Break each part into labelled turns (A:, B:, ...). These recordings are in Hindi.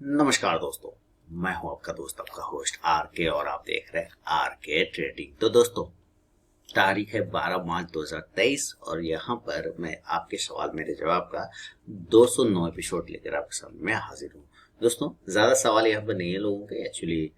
A: नमस्कार दोस्तों, मैं हूं आपका दोस्त, आपका होस्ट आर के, और आप देख रहे हैं आर के ट्रेडिंग। तो दोस्तों, तारीख है 12 मार्च 2023 और यहाँ पर मैं आपके सवाल मेरे जवाब का 209 एपिसोड लेकर आपके सामने मैं हाजिर हूँ। दोस्तों, ज्यादा सवाल यहाँ पर नहीं है लोगों के, एक्चुअली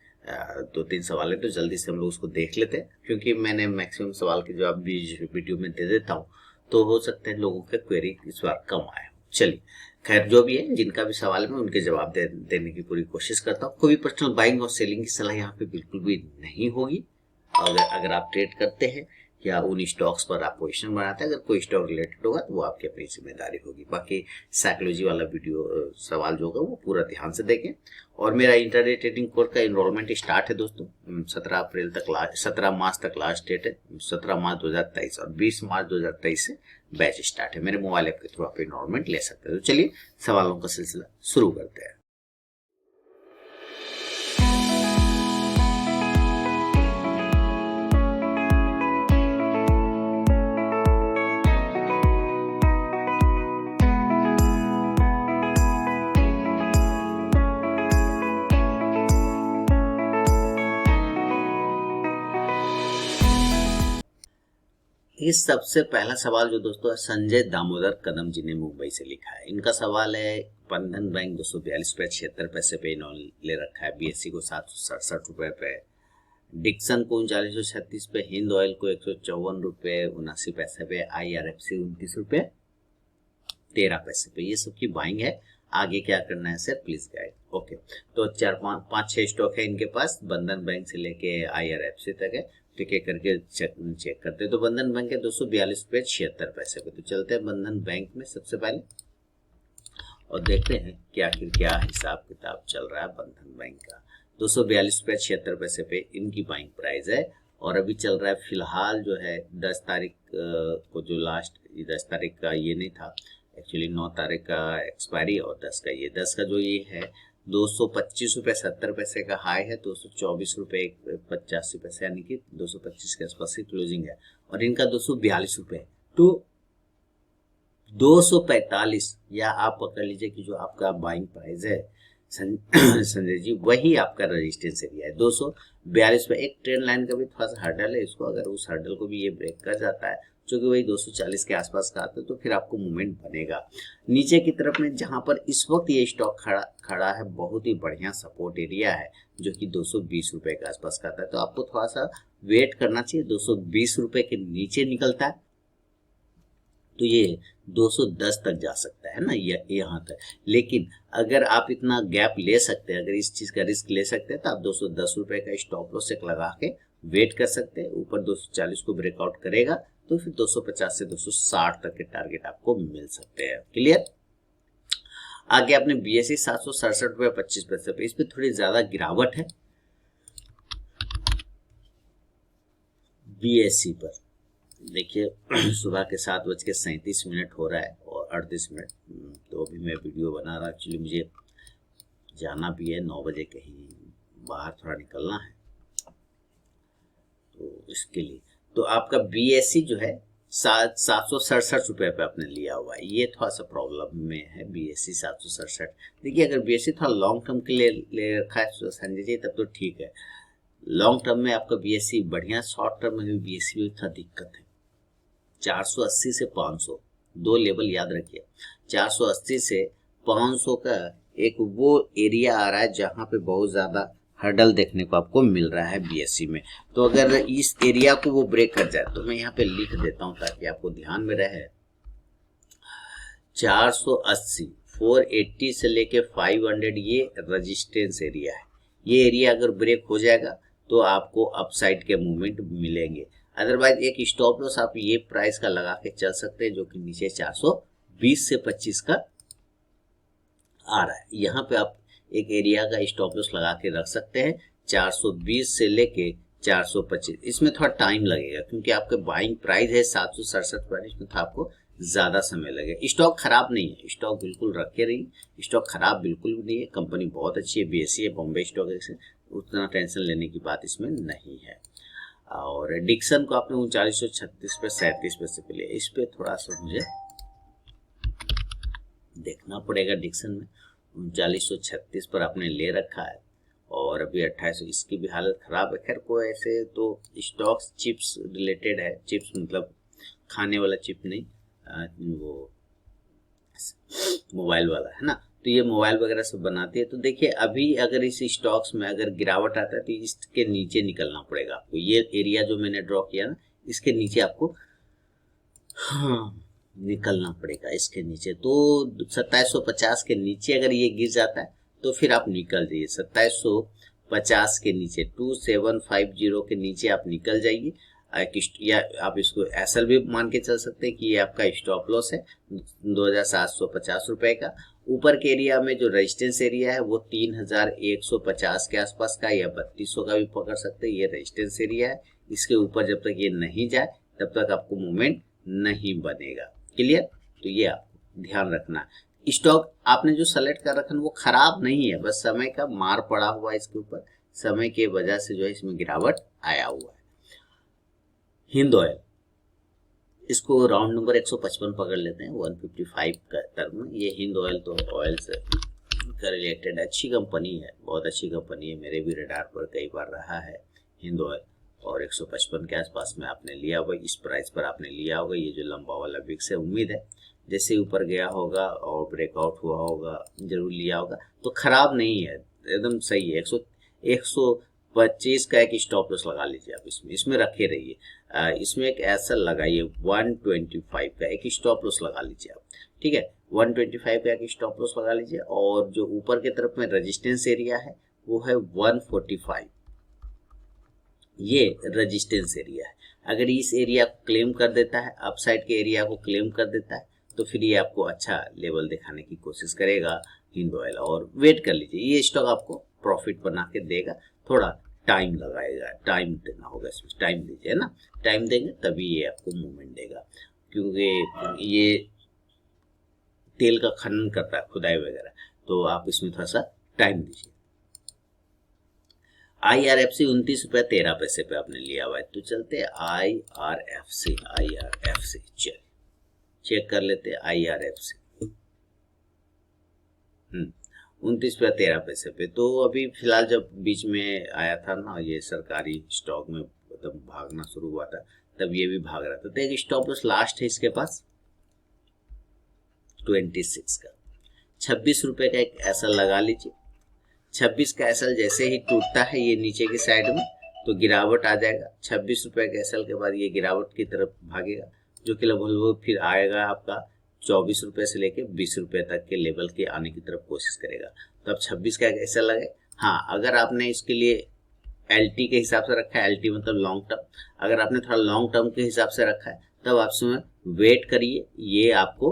A: 2-3 सवाल है, तो जल्दी से हम लोग उसको देख लेते हैं, क्योंकि मैंने मैक्सिमम सवाल के जवाब भी वीडियो में दे देता हूँ, तो हो सकते हैं लोगों के क्वेरी इस बार कम आए। चलिए, खैर जो भी है, जिनका भी सवाल है मैं उनके जवाब देने की पूरी कोशिश करता हूँ। कोई पर्सनल बाइंग और सेलिंग की सलाह यहाँ पे बिल्कुल भी नहीं होगी। अगर आप ट्रेड करते हैं या उन स्टॉक्स पर आप पोजीशन बनाते हैं, अगर कोई स्टॉक रिलेटेड होगा तो वो आपकी अपनी जिम्मेदारी होगी। बाकी साइकोलॉजी वाला वीडियो सवाल जो होगा वो पूरा ध्यान से देखें। और मेरा इंटरडे ट्रेडिंग कोर्स का इनरोलमेंट स्टार्ट है दोस्तों, 17 मार्च तक लास्ट डेट है, 17 मार्च 2023 और 20 मार्च 2023 से बैच स्टार्ट है। मेरे मोबाइल ऐप के थ्रू आप इनरोलमेंट ले सकते हैं। तो चलिए सवालों का सिलसिला शुरू करते हैं। इस सबसे पहला सवाल जो दोस्तों है, संजय दामोदर कदम जी ने मुंबई से लिखा है। इनका सवाल है, बंधन बैंक 242 रुपए 76 पैसे पे इन्होंने ले रखा है, बीएससी को 767 रुपए पे, डिक्सन को 3936 पे, हिंद ऑयल को 154 रुपए 79 पैसे पे, IRFC 29 रुपए 13 पैसे पे। ये सबकी बाइंग है। आगे क्या करना है सर, प्लीज गाइड। ओके, तो 4-5-6 स्टॉक है इनके पास, बंधन बैंक से लेके IRFC तक है। ठीक है, करके चेक करते हैं। तो बंधन बैंक है 242 रुपए 76 पैसे पे। तो चलते हैं बंधन बैंक में सबसे पहले और देखते हैं कि आखिर क्या हिसाब किताब चल रहा है बंधन बैंक का। 242 रुपए 76 पैसे पे इनकी बाइंग प्राइस है और अभी चल रहा है फिलहाल जो है 10 तारीख को, जो लास्ट 10 तारीख का ये नहीं था, एक्चुअली 9 तारीख का एक्सपायरी और 10 का ये, 10 का जो ये है 225 रुपए 70 पैसे का हाई है, 224 रुपए 85 पैसे, यानी कि 225 के आसपास की क्लोजिंग है। और इनका 242 रुपए, तो 245 या आप पकड़ लीजिए कि जो आपका बाइंग प्राइस है संजय जी, वही आपका रेजिस्टेंस एरिया है 242 पे। एक ट्रेंड लाइन का भी थोड़ा सा हर्डल है, इसको अगर उस हर्डल को भी ये ब्रेक कर जाता है, जो कि वही 240 के आसपास का आता है, तो फिर आपको मूवमेंट बनेगा नीचे की तरफ में। जहां पर इस वक्त ये स्टॉक खड़ा है, बहुत ही बढ़िया सपोर्ट एरिया है, जो कि 220 रुपए के आसपास का आता है। तो आपको थोड़ा सा वेट करना चाहिए, 220 रुपए के नीचे निकलता है तो ये 210 तक जा सकता है ना, यहाँ तक। लेकिन अगर आप इतना गैप ले सकते हैं, अगर इस चीज का रिस्क ले सकते हैं, तो आप 210 रुपए का स्टॉप लॉस एक लगा के वेट कर सकते हैं। ऊपर 240 को ब्रेकआउट करेगा तो फिर 250 से 260 तक के टारगेट आपको मिल सकते हैं। क्लियर। आगे आपने BSE 767 रुपए 25 पैसे पे, इस पे थोड़ी ज्यादा गिरावट है BSE पर। देखिए सुबह के 7:37 हो रहा है और 38 मिनट, तो अभी मैं वीडियो बना रहा। एक्चुअली मुझे जाना भी है 9 बजे, कहीं बाहर थोड़ा निकलना है, तो इसके लिए तो आपका BSE जो है 767 रुपए पे आपने लिया हुआ है, ये थोड़ा सा प्रॉब्लम में है BSE 767। देखिए, अगर BSE थोड़ा लॉन्ग टर्म के लिए ले रखा है संजय जी, तब तो ठीक है। लॉन्ग टर्म में आपका BSE बढ़िया, शॉर्ट टर्म में भी BSE में थोड़ा दिक्कत है। 480 से 500 दो लेवल याद रखिए। 480 से 500 का एक वो एरिया आ रहा है जहां पे बहुत ज्यादा हर्डल देखने को आपको मिल रहा है BSE में। तो अगर इस एरिया को वो ब्रेक कर जाए, तो मैं यहाँ पे लिख देता हूं ताकि आपको ध्यान में रहे। 480 480 से लेके 500 ये रेजिस्टेंस एरिया है। ये एरिया अगर ब्रेक हो जाएगा तो आपको अपसाइड के मूवमेंट मिलेंगे। अदरवाइज एक स्टॉप लॉस आप ये प्राइस का लगा के चल सकते हैं, जो कि नीचे 420 से 25 का आ रहा है। यहाँ पे आप एक एरिया का स्टॉप लॉस लगा के रख सकते हैं 420 से लेके 425। इसमें थोड़ा टाइम लगेगा क्योंकि आपके बाइंग प्राइस है 767 प्राइस में, तो आपको ज्यादा समय लगेगा। स्टॉक खराब नहीं है, स्टॉक बिल्कुल रखे रहिए, स्टॉक खराब बिल्कुल भी नहीं है, कंपनी बहुत अच्छी है, BSE है, बॉम्बे स्टॉक एक्सचेंज, उतना टेंशन लेने की बात इसमें नहीं है। और डिक्सन को आपने 3936 पे 37 पैसे पे लिया, इस पे थोड़ा सा मुझे देखना पड़ेगा। डिक्सन में 3936 पर आपने ले रखा है और अभी 2800, इसकी भी हालत खराब है। खैर कोई ऐसे तो स्टॉक्स चिप्स रिलेटेड है, चिप्स मतलब खाने वाला चिप नहीं, वो मोबाइल वाला है ना, तो ये मोबाइल वगैरह सब बनाती है। तो देखिए अभी अगर इस स्टॉक्स में अगर गिरावट आता है तो इसके नीचे निकलना पड़ेगा आपको। ये एरिया जो मैंने ड्रॉ किया ना, इसके नीचे आपको हाँ निकलना पड़ेगा, इसके नीचे। तो 2750 के नीचे अगर ये गिर जाता है तो फिर आप निकल जाइए। 2750 के नीचे 2750 के नीचे आप निकल जाइए, या आप इसको ऐसा भी मान के चल सकते हैं कि ये आपका स्टॉप लॉस है 2750 रुपए का। ऊपर के एरिया में जो रेजिस्टेंस एरिया है वो 3150 के आसपास का या 3200 का भी पकड़ सकते हैं, ये रेजिस्टेंस एरिया है। इसके ऊपर जब तक ये नहीं जाए तब तक आपको मूवमेंट नहीं बनेगा। क्लियर? तो ये आपको ध्यान रखना। स्टॉक आपने जो सेलेक्ट कर रखा है वो खराब नहीं है, बस समय का मार पड़ा हुआ है इसके ऊपर, समय के वजह से जो है इसमें गिरावट आया हुआ है। हिंद ऑयल, इसको राउंड नंबर 155 पकड़ लेते हैं 155 का टर्म में। ये हिंद ऑयल तो ऑयल से का रिलेटेड अच्छी कंपनी है, बहुत अच्छी कंपनी है, मेरे भी रडार पर कई बार रहा है हिंद ऑयल। और 155 के आसपास में आपने लिया होगा, इस प्राइस पर आपने लिया होगा। ये जो लंबा वाला विक्स है, उम्मीद है जैसे ऊपर गया होगा और ब्रेकआउट हुआ होगा जरूर लिया होगा, तो खराब नहीं है, एकदम सही है। 125 का एक स्टॉप लॉस लगा लीजिए आप, इसमें रखे रहिए। इसमें एक ऐसा लगाइए 125 का एक स्टॉप लॉस लगा लीजिए आप, ठीक है। 125 का एक स्टॉप लॉस लगा लीजिए। और जो ऊपर की तरफ में रेजिस्टेंस एरिया है वो है 145, ये रेजिस्टेंस एरिया है। अगर इस एरिया को क्लेम कर देता है, अपसाइड के एरिया को क्लेम कर देता है, तो फिर ये आपको अच्छा लेवल दिखाने की कोशिश करेगा हिंद ऑयल। और वेट कर लीजिए, ये स्टॉक आपको प्रॉफिट बना के देगा, थोड़ा टाइम लगाएगा, टाइम देना होगा इसमें, टाइम दीजिए ना, टाइम देंगे तभी ये आपको मूवमेंट देगा, क्योंकि ये तेल का खनन करता है, खुदाई वगैरह, तो आप इसमें थोड़ा सा टाइम दीजिए। IRFC 29 रुपये 13 पैसे पे आपने लिया हुआ है, तो चलते IRFC चल चेक कर लेते हैं। IRFC 29 रुपये 13 पैसे पे। तो अभी फिलहाल जब बीच में आया था ना ये सरकारी स्टॉक में मतलब भागना शुरू हुआ था, तब ये भी भाग रहा था। तो एक स्टॉप लॉस लास्ट है इसके पास 26 का, 26 रुपये का एक ऐसा लगा लीजिए। 26 का एसएल जैसे ही टूटता है ये नीचे की साइड में तो गिरावट आ जाएगा। 26 रुपये के एसएल के बाद ये गिरावट की तरफ भागेगा, जो कि लगभग फिर आएगा आपका 24 रुपये से लेके 20 रुपये तक के लेवल के आने की तरफ कोशिश करेगा। तो अब 26 का एसएल लगे। हाँ, अगर आपने इसके लिए एलटी के हिसाब से रखा है, एलटी मतलब लॉन्ग टर्म, अगर आपने थोड़ा लॉन्ग टर्म के हिसाब से रखा है तब आप इसमें वेट करिए, ये आपको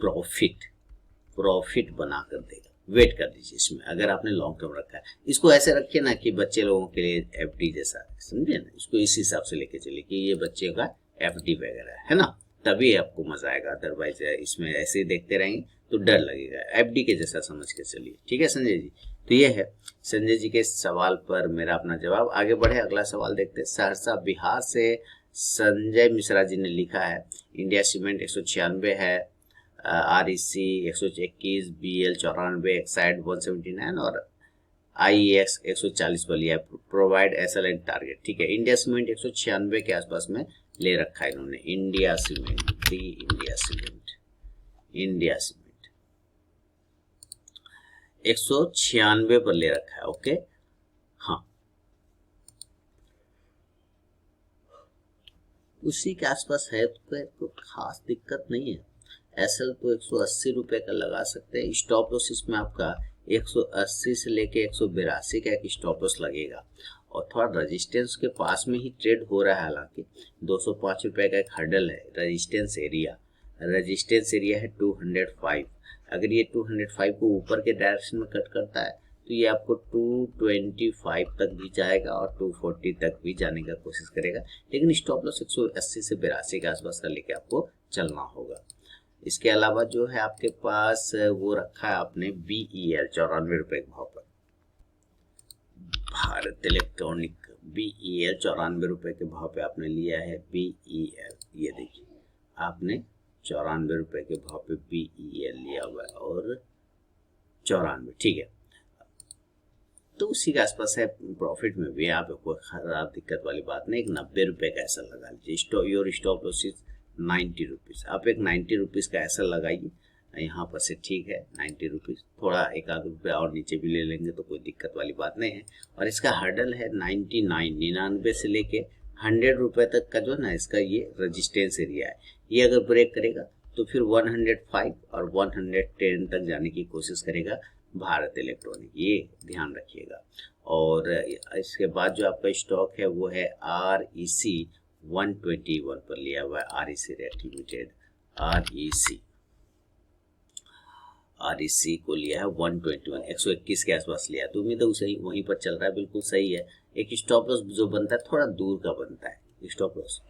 A: प्रॉफिट बना कर देगा। वेट कर दीजिए इसमें, अगर आपने लॉन्ग टर्म रखा है। इसको ऐसे रखिए ना कि बच्चे लोगों के लिए एफडी जैसा, समझे ना, इसको इस हिसाब से लेके चलिए कि ये बच्चे का एफडी वगैरह है ना, तभी आपको मजा आएगा। अदरवाइज इसमें ऐसे ही देखते रहेंगे तो डर लगेगा, एफडी के जैसा समझ के चलिए। ठीक है संजय जी, तो ये है संजय जी के सवाल पर मेरा अपना जवाब। आगे बढ़े, अगला सवाल देखते हैं। सहरसा बिहार से संजय मिश्रा जी ने लिखा है, इंडिया सीमेंट 196 है, REC 121, BL 94, एक्साइड 179 और IEX 140 पर लिया, प्रोवाइड SL एंड टारगेट। ठीक है, इंडिया सीमेंट 196 के आसपास में ले रखा है इन्होंने। इंडिया सीमेंट 196 पर ले रखा है। ओके, हाँ, उसी के आसपास है तो खास दिक्कत नहीं है। एसएल तो 180 रुपये का लगा सकते हैं। स्टॉप लॉस इसमें आपका 180 से लेके 182 का एक स्टॉप लॉस लगेगा और थोड़ा रेजिस्टेंस के पास में ही ट्रेड हो रहा है। हालांकि 205 रुपये का एक हर्डल है, रेजिस्टेंस एरिया है 205। अगर ये 205 को ऊपर के डायरेक्शन में कट करता है तो ये आपको 225 तक भी जाएगा और 240 तक भी जाने का कोशिश करेगा, लेकिन स्टॉप लॉस 180 से 82 के आसपास का लेके आपको चलना होगा। इसके अलावा जो है आपके पास वो रखा है आपने BEL 94 रुपये के भाव पर, भारत इलेक्ट्रॉनिक BEL 94 रुपये के भाव पे आपने लिया है BEL। ये देखिए आपने 94 रुपए के भाव पे PEL लिया हुआ है और 94, ठीक है। तो उसी के आसपास है, प्रॉफिट में भी आप कोई खराब दिक्कत वाली बात नहीं। एक 90 रुपए का ऐसा लगा लीजिए, your stop loss is 90 rupees. आप एक 90 रुपीज़ का ऐसा लगाइए यहाँ पर से, ठीक है। 90 रुपीज़, थोड़ा एक आध रुपया और नीचे भी ले लेंगे तो कोई दिक्कत वाली बात नहीं है। और इसका हर्डल है 99 से लेके 100 रुपये तक का जो ना इसका ये रेजिस्टेंस एरिया है। ये अगर ब्रेक करेगा तो फिर 105 और 110 तक जाने की कोशिश करेगा भारत इलेक्ट्रॉनिक, ये ध्यान रखिएगा। और इसके बाद जो आपका स्टॉक है वो है REC 121 पर लिया हुआ है। REC रेट लिमिटेड, REC को लिया है 121, 121 के आसपास लिया, तो उम्मीद है सही वहीं पर चल रहा है, बिल्कुल सही है। एक स्टॉप लॉस जो बनता है थोड़ा दूर का बनता है स्टॉप लॉस,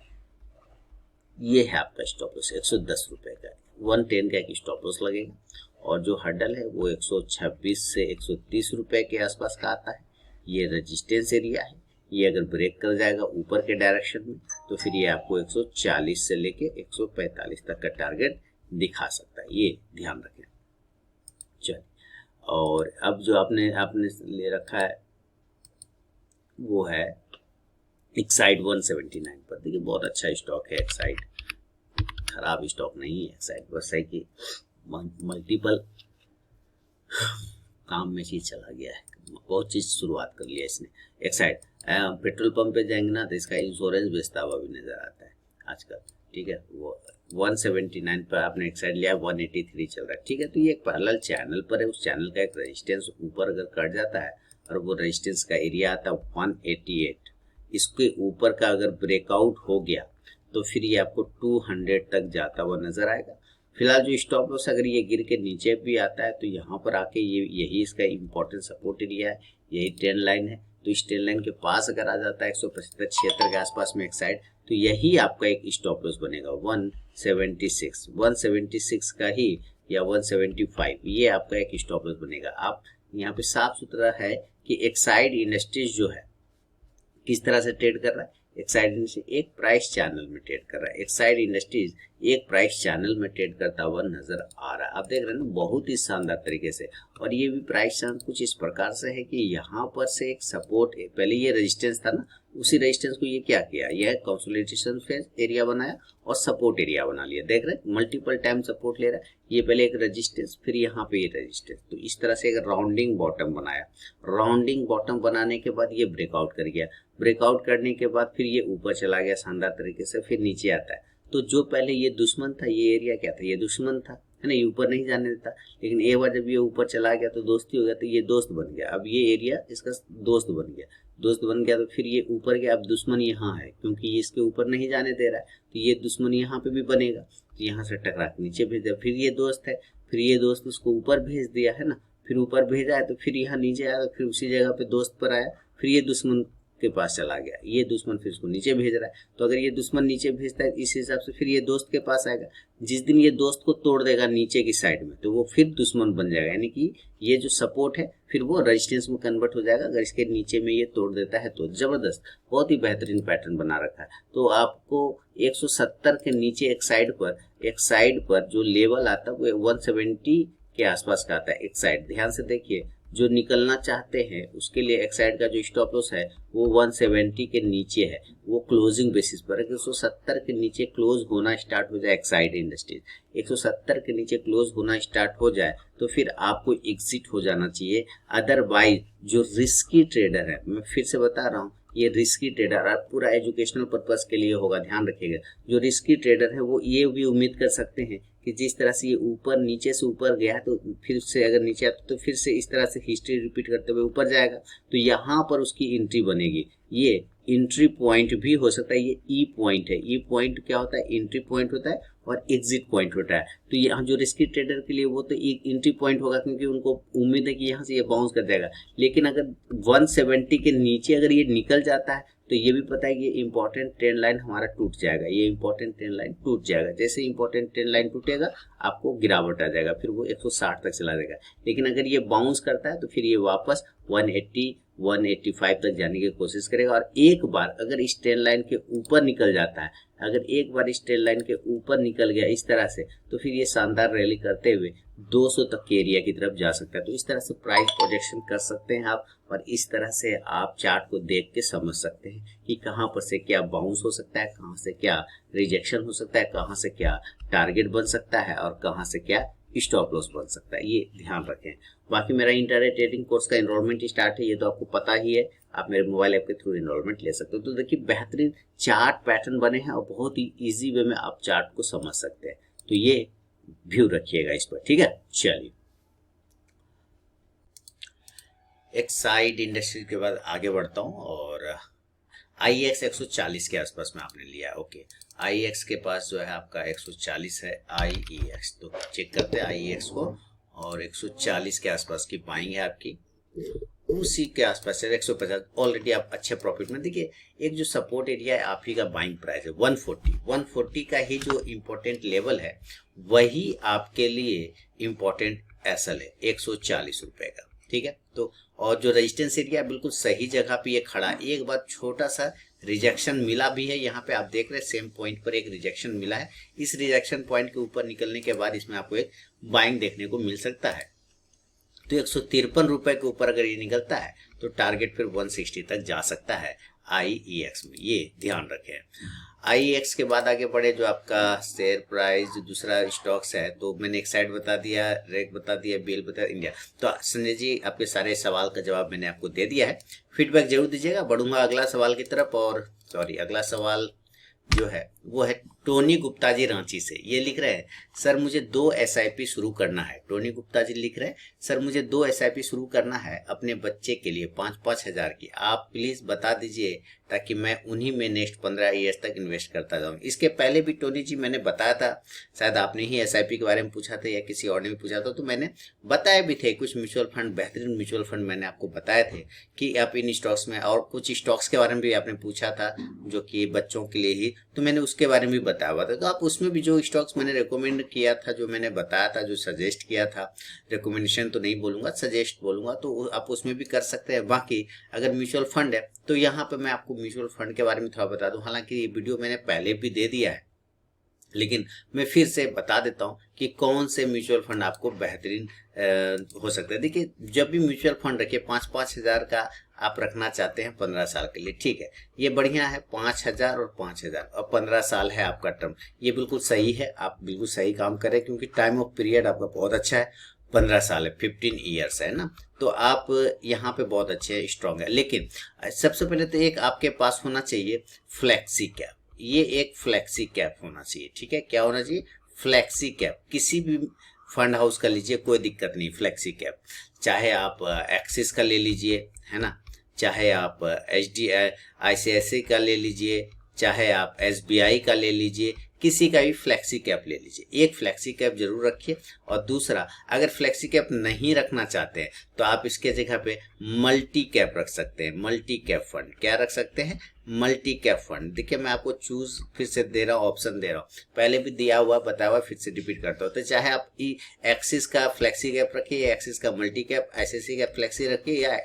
A: ये है आपका स्टॉप लॉस 110 रुपए का, 110 का एक स्टॉप लॉस लगेगा। और जो हर्डल है वो 126 से 130 रुपए के आसपास का आता है। ये रेजिस्टेंस एरिया है, ये अगर ब्रेक कर जाएगा ऊपर के डायरेक्शन में तो फिर ये आपको 140 से लेके 145 तक का टारगेट दिखा सकता है, ये ध्यान रखें। चलिए, और अब जो आपने ले रखा है वो है एक्साइड 179 पर। देखिए बहुत अच्छा स्टॉक है एक्साइड, खराब स्टॉक नहीं है एक्साइड, बस है कि मल्टीपल काम में चीज चला गया है, बहुत चीज शुरुआत कर लिया इसने। एक्साइड पेट्रोल पंप पे जाएंगे ना तो इसका इंश्योरेंस बेचता हुआ भी नजर आता है आजकल, ठीक है। वो 179 पर आपने एक्साइड लिया, 183 चल रहा है, ठीक है। तो ये एक पैरेलल चैनल पर है, उस चैनल का एक रेजिस्टेंस ऊपर अगर कट जाता है और वो रेजिस्टेंस का एरिया आता है 188, इसके ऊपर का अगर ब्रेकआउट हो गया तो फिर ये आपको 200 तक जाता हुआ नजर आएगा। फिलहाल जो स्टॉप लॉस अगर ये गिर के नीचे भी आता है तो यहाँ पर आके यही इसका इम्पोर्टेंट सपोर्ट एरिया है, यही ट्रेंड लाइन है। तो इस ट्रेंड लाइन के पास अगर आ जाता है 175-76 के आसपास में एक साइड, तो यही आपका एक स्टॉप लॉस बनेगा 176 का ही, या 175, ये आपका एक स्टॉप लॉस बनेगा। आप यहाँ पे साफ सुथरा है कि एक्साइड इंडस्ट्रीज जो है किस तरह से ट्रेड कर रहा है। एक्साइड इंडस्ट्रीज एक प्राइस चैनल में ट्रेड कर रहा है, एक्साइड इंडस्ट्रीज एक प्राइस चैनल में ट्रेड करता हुआ नजर आ रहा है। आप देख रहे हैं ना, बहुत ही शानदार तरीके से। और ये भी प्राइस चैनल कुछ इस प्रकार से है कि यहाँ पर से एक सपोर्ट, पहले ये रेजिस्टेंस था ना, उसी रेजिस्टेंस को ये क्या किया, यह कंसोलिडेशन फेज एरिया बनाया और सपोर्ट एरिया बना लिया। देख रहे हैं मल्टीपल टाइम सपोर्ट ले रहा है, ये पहले एक रेजिस्टेंस, फिर यहाँ पे ये रेजिस्टेंस, तो इस तरह से एक राउंडिंग बॉटम बनाया। राउंडिंग बॉटम बनाने के बाद ये ब्रेकआउट कर गया, ब्रेकआउट करने के बाद फिर ये ऊपर चला गया शानदार तरीके से, फिर नीचे आता है। तो जो पहले ये दुश्मन था, ये एरिया क्या था, ये दुश्मन था, है ना, ये ऊपर नहीं जाने देता। लेकिन एक बार जब ये ऊपर चला गया तो दोस्ती हो गया, तो ये दोस्त बन गया। अब ये एरिया इसका दोस्त बन गया, तो फिर ये ऊपर गया। अब दुश्मन यहाँ है क्योंकि ये इसके ऊपर नहीं जाने दे रहा है, तो ये दुश्मन यहाँ पे भी बनेगा, तो यहाँ से टकरा के नीचे भेज दिया। फिर ये दोस्त है, फिर ये दोस्त उसको ऊपर भेज दिया, है ना, फिर ऊपर भेजा है तो फिर यहाँ नीचे आया, फिर उसी जगह पे दोस्त पर आया, फिर ये दुश्मन के पास चला गया, ये दुश्मन फिर इसको नीचे भेज रहा है। तो अगर ये दुश्मन नीचे भेजता है इस हिसाब से फिर ये दोस्त के पास आएगा। जिस दिन ये दोस्त को तोड़ देगा नीचे की साइड में तो वो फिर दुश्मन बन जाएगा, यानी कि ये जो सपोर्ट है फिर वो रेजिस्टेंस में कन्वर्ट हो जाएगा। अगर इसके नीचे में ये तोड़ देता है तो जबरदस्त, बहुत ही बेहतरीन पैटर्न बना रखा है। तो आपको 170 के नीचे एक साइड पर जो लेवल आता है वो 170 के आसपास का आता है। एक साइड ध्यान से देखिए, जो निकलना चाहते हैं उसके लिए एक साइड का जो स्टॉप लॉस है वो 170 के नीचे है, वो क्लोजिंग बेसिस पर है। 170 के नीचे क्लोज होना स्टार्ट हो जाए एक्साइड इंडस्ट्रीज, 170 के नीचे क्लोज होना स्टार्ट हो जाए तो फिर आपको एग्जिट हो जाना चाहिए। अदरवाइज जो रिस्की ट्रेडर है, मैं फिर से बता रहा हूँ, ये रिस्की ट्रेडर पूरा एजुकेशनल पर्पस के लिए होगा, ध्यान रखिएगा। जो रिस्की ट्रेडर है वो ये भी उम्मीद कर सकते हैं कि जिस तरह से ये ऊपर नीचे से ऊपर गया तो फिर से अगर नीचे आता तो फिर से इस तरह से हिस्ट्री रिपीट करते हुए ऊपर जाएगा, तो यहाँ पर उसकी एंट्री बनेगी। ये एंट्री पॉइंट भी हो सकता है, ये ई पॉइंट है। ई पॉइंट क्या होता है, एंट्री पॉइंट होता है और एग्जिट पॉइंट होता है। तो यहाँ जो रिस्की ट्रेडर के लिए वो तो एक एंट्री पॉइंट होगा क्योंकि उनको उम्मीद है कि यहाँ से ये बाउंस कर जाएगा। लेकिन अगर 170 के नीचे अगर ये निकल जाता है तो ये भी पता है कि ये इंपॉर्टेंट ट्रेंड लाइन हमारा टूट जाएगा, ये इंपॉर्टेंट ट्रेंड लाइन टूट जाएगा। जैसे इंपॉर्टेंट ट्रेंड लाइन टूटेगा आपको गिरावट आ जाएगा, फिर वो 160 तक चला जाएगा। लेकिन अगर ये बाउंस करता है तो फिर ये वापस 180 185 तक जाने की कोशिश करेगा। और एक बार अगर इस ट्रेंड लाइन के ऊपर निकल जाता है, अगर एक बार इस ट्रेंड लाइन के ऊपर निकल गया इस तरह से, तो फिर ये शानदार रैली करते हुए 200 तक के एरिया की तरफ जा सकता है। तो इस तरह से प्राइस प्रोजेक्शन कर सकते हैं आप, और इस तरह से आप चार्ट को देख के समझ सकते हैं कि कहाँ पर से क्या बाउंस हो सकता है, कहाँ से क्या रिजेक्शन हो सकता है, कहाँ से क्या टारगेट बन सकता है, और कहाँ से क्या स्टॉप लॉस बन सकता है। ये ध्यान रखें। बाकी मेरा इंटरडे ट्रेडिंग कोर्स का एनरोलमेंट स्टार्ट है, ये तो आपको पता ही है। आप मेरे मोबाइल ऐप के थ्रू एनरोलमेंट ले सकते हो। तो देखिए बेहतरीन चार्ट पैटर्न बने हैं और बहुत ही इजी वे में आप चार्ट को समझ सकते हैं। तो ये व्यू रखिएगा इस पर, ठीक है। चलिए एक साइड इंडस्ट्री के बाद आगे बढ़ता हूँ, और IEX 140 के आसपास में आपने लिया है। ओके, IEX के पास जो है आपका 140 है IEX, तो चेक करते हैं IEX को, और 140 के आसपास की बाइंग है आपकी, उसी के आसपास है 150। ऑलरेडी आप अच्छे प्रॉफिट में। देखिए एक जो सपोर्ट एरिया है आप ही का बाइंग प्राइस है 140 का ही जो इम्पोर्टेंट लेवल है वही आपके लिए इम्पोर्टेंट एसएल है 140 रुपए का, ठीक है। तो और जो रेजिस्टेंस एरिया है बिल्कुल सही जगह पे ये खड़ा है। एक बार छोटा सा रिजेक्शन मिला भी है, यहाँ पे आप देख रहे हैं सेम पॉइंट पर एक रिजेक्शन मिला है। इस रिजेक्शन पॉइंट के ऊपर निकलने के बाद इसमें आपको एक बाइंग देखने को मिल सकता है। तो 153 रुपए के ऊपर अगर ये निकलता है तो टारगेट फिर 160 तक जा सकता है IEX में, ये ध्यान रखें। IEX के बाद आगे बढ़े, जो आपका शेयर प्राइस जो दूसरा स्टॉक्स है, तो मैंने एक साइड बता दिया, रेक बता दिया, बेल बता दिया, इंडिया। तो संजय जी आपके सारे सवाल का जवाब मैंने आपको दे दिया है। फीडबैक जरूर दीजिएगा। बढ़ूंगा अगला सवाल की तरफ। और अगला सवाल जो है वो है टोनी गुप्ता जी रांची से। ये लिख रहे हैं सर मुझे 2 SIP शुरू करना है। टोनी गुप्ता जी लिख रहे हैं सर मुझे 2 SIP शुरू करना है अपने बच्चे के लिए 5-5 हजार की। आप प्लीज बता दीजिए ताकि मैं उन्हीं में नेक्स्ट 15 ईयर्स तक इन्वेस्ट करता जाऊं। इसके पहले भी टोनी जी मैंने बताया था, शायद आपने ही SIP के बारे में पूछा था या किसी और ने भी पूछा था, तो मैंने बताए भी थे कुछ म्यूचुअल फंड, बेहतरीन म्यूचुअल फंड मैंने आपको बताए थे कि आप इन स्टॉक्स में, और कुछ स्टॉक्स के बारे में भी आपने पूछा था जो कि बच्चों के लिए ही, तो मैंने उसके बारे में भी बताया हुआ था। तो आप उसमें भी जो स्टॉक्स मैंने रिकमेंड किया था, जो मैंने बताया था, जो सजेस्ट किया था, रिकमेंडेशन तो नहीं बोलूंगा, सजेस्ट बोलूंगा, तो आप उसमें भी कर सकते हैं। बाकी अगर म्यूचुअल फंड है तो यहाँ पे मैं आपको म्यूचुअल फंड के बारे में थोड़ा बता दूं। हालांकि ये वीडियो मैंने पहले भी दे दिया है, लेकिन मैं फिर से बता देता हूं कि कौन से म्यूचुअल फंड आपको बेहतरीन हो सकता है। देखिए जब भी म्यूचुअल फंड रखिए 5-5 हजार का आप रखना चाहते हैं 15 साल के लिए, ठीक है, ये बढ़िया है। 5,000 और 5,000 और 15 साल है आपका टर्म, ये बिल्कुल सही है। आप बिल्कुल सही काम करें क्योंकि टाइम ऑफ पीरियड आपका बहुत अच्छा है, 15 साल है, 15 ईयर्स है ना। तो आप यहाँ पे बहुत अच्छे स्ट्रांग है। लेकिन सबसे पहले तो एक आपके पास होना चाहिए फ्लेक्सी कैप। ये एक फ्लेक्सी कैप होना चाहिए, ठीक है। क्या होना चाहिए? Flexi cap. किसी भी फंड हाउस का लीजिए, कोई दिक्कत नहीं। फ्लेक्सी कैप चाहे आप एक्सिस का ले लीजिए, है ना, चाहे आप ICICI का ले लीजिए, चाहे आप SBI का ले लीजिए, किसी का भी फ्लेक्सी कैप ले लीजिए। एक फ्लेक्सी कैप जरूर रखिए। और दूसरा, अगर फ्लेक्सी कैप नहीं रखना चाहते हैं तो आप इसके जगह पे मल्टी कैप रख सकते हैं। मल्टी कैप फंड क्या रख सकते हैं? Multi cap fund. देखिए मैं आपको चूज फिर से दे रहा हूँ, ऑप्शन दे रहा हूँ, पहले भी दिया हुआ बताया हुआ, फिर से रिपीट करता हूँ। तो चाहे आप एक्सिस का फ्लेक्सी कैप रखिए, या एक्सिस का मल्टी कैप, ICICI का फ्लेक्सी रखिए, या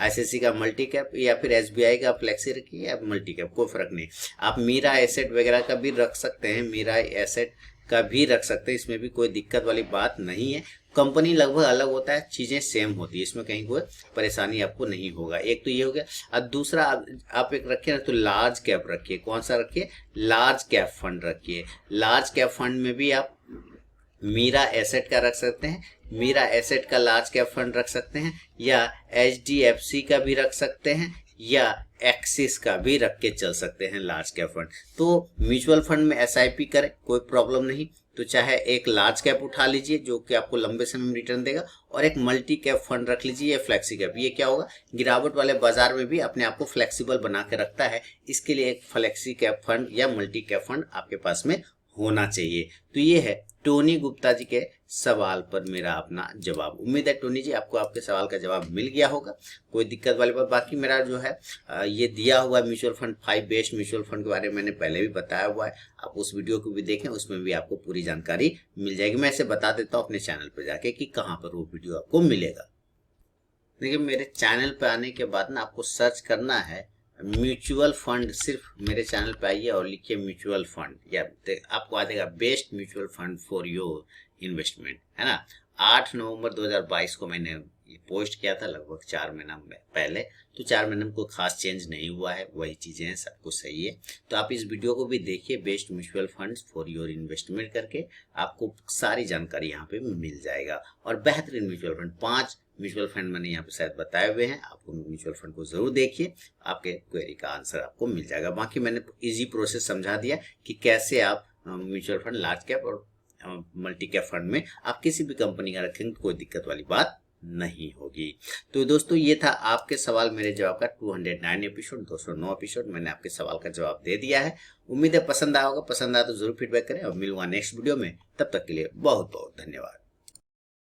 A: ICICI का मल्टी कैप, या फिर SBI का फ्लेक्सी रखिए, या मल्टी कैप, कोई फर्क नहीं। आप मीरा एसेट वगैरह का भी रख सकते हैं, मीरा एसेट का भी रख सकते हैं, इसमें भी कोई दिक्कत वाली बात नहीं है। कंपनी लगभग अलग होता है, चीजें सेम होती है, इसमें कहीं कोई परेशानी आपको नहीं होगा। एक तो ये हो गया। और दूसरा आप एक रखिए ना तो लार्ज कैप रखिए। कौन सा रखिए? लार्ज कैप फंड रखिए। लार्ज कैप फंड में भी आप मीरा एसेट का रख सकते हैं, मीरा एसेट का लार्ज कैप फंड रख सकते हैं, या HDFC का भी रख सकते हैं, या एक्सिस का भी रख के चल सकते हैं लार्ज कैप फंड। तो म्यूचुअल फंड में SIP करें, कोई प्रॉब्लम नहीं। तो चाहे एक लार्ज कैप उठा लीजिए जो कि आपको लंबे समय में रिटर्न देगा, और एक मल्टी कैप फंड रख लीजिए, या फ्लेक्सी कैप। ये क्या होगा? गिरावट वाले बाजार में भी अपने आप को फ्लेक्सिबल बना के रखता है। इसके लिए एक फ्लेक्सी कैप फंड या मल्टी कैप फंड आपके पास में होना चाहिए। तो ये है टोनी गुप्ता जी के सवाल पर मेरा अपना जवाब। उम्मीद है टोनी जी आपको आपके सवाल का जवाब मिल गया होगा, कोई दिक्कत वाली बात। बाकी मेरा जो है ये दिया हुआ mutual fund 5 best mutual fund के बारे में मैंने पहले भी बताया हुआ है, आप उस वीडियो को भी देखें, उसमें भी आपको पूरी जानकारी मिल जाएगी। मैं इसे बता देता हूँ अपने चैनल पर जाके कि कहाँ पर वो वीडियो आपको मिलेगा। देखिए मेरे चैनल पे आने के बाद ना आपको सर्च करना है म्यूचुअल फंड। सिर्फ मेरे चैनल पे आइए और लिखिए म्यूचुअल फंड, या आपको आ जाएगा best mutual fund for your investment, है ना। 8 नवंबर 2022 को मैंने ये पोस्ट किया था, लगभग 4 महीना पहले। तो 4 महीने में कोई खास चेंज नहीं हुआ है, वही चीजें हैं, सब कुछ सही है। तो आप इस वीडियो को भी देखिए, best mutual fund for your investment करके आपको सारी जानकारी यहाँ पे मिल जाएगा। और बेहतरीन म्यूचुअल फंड, 5 म्यूचुअल फंड मैंने यहाँ पे शायद बताए हुए हैं, आपको म्यूचुअल फंड को जरूर देखिए, आपके क्वेरी का आंसर आपको मिल जाएगा। बाकी मैंने इजी प्रोसेस समझा दिया कि कैसे आप म्यूचुअल फंड, लार्ज कैप और मल्टी कैप फंड में आप किसी भी कंपनी का रखेंगे तो कोई दिक्कत वाली बात नहीं होगी। तो दोस्तों ये था आपके सवाल मेरे जवाब का 209 एपिसोड, 209 एपिसोड मैंने आपके सवाल का जवाब दे दिया है। उम्मीद है पसंद आया होगा, पसंद आया तो जरूर फीडबैक करें और मिलूंगा नेक्स्ट वीडियो में। तब तक के लिए बहुत बहुत धन्यवाद।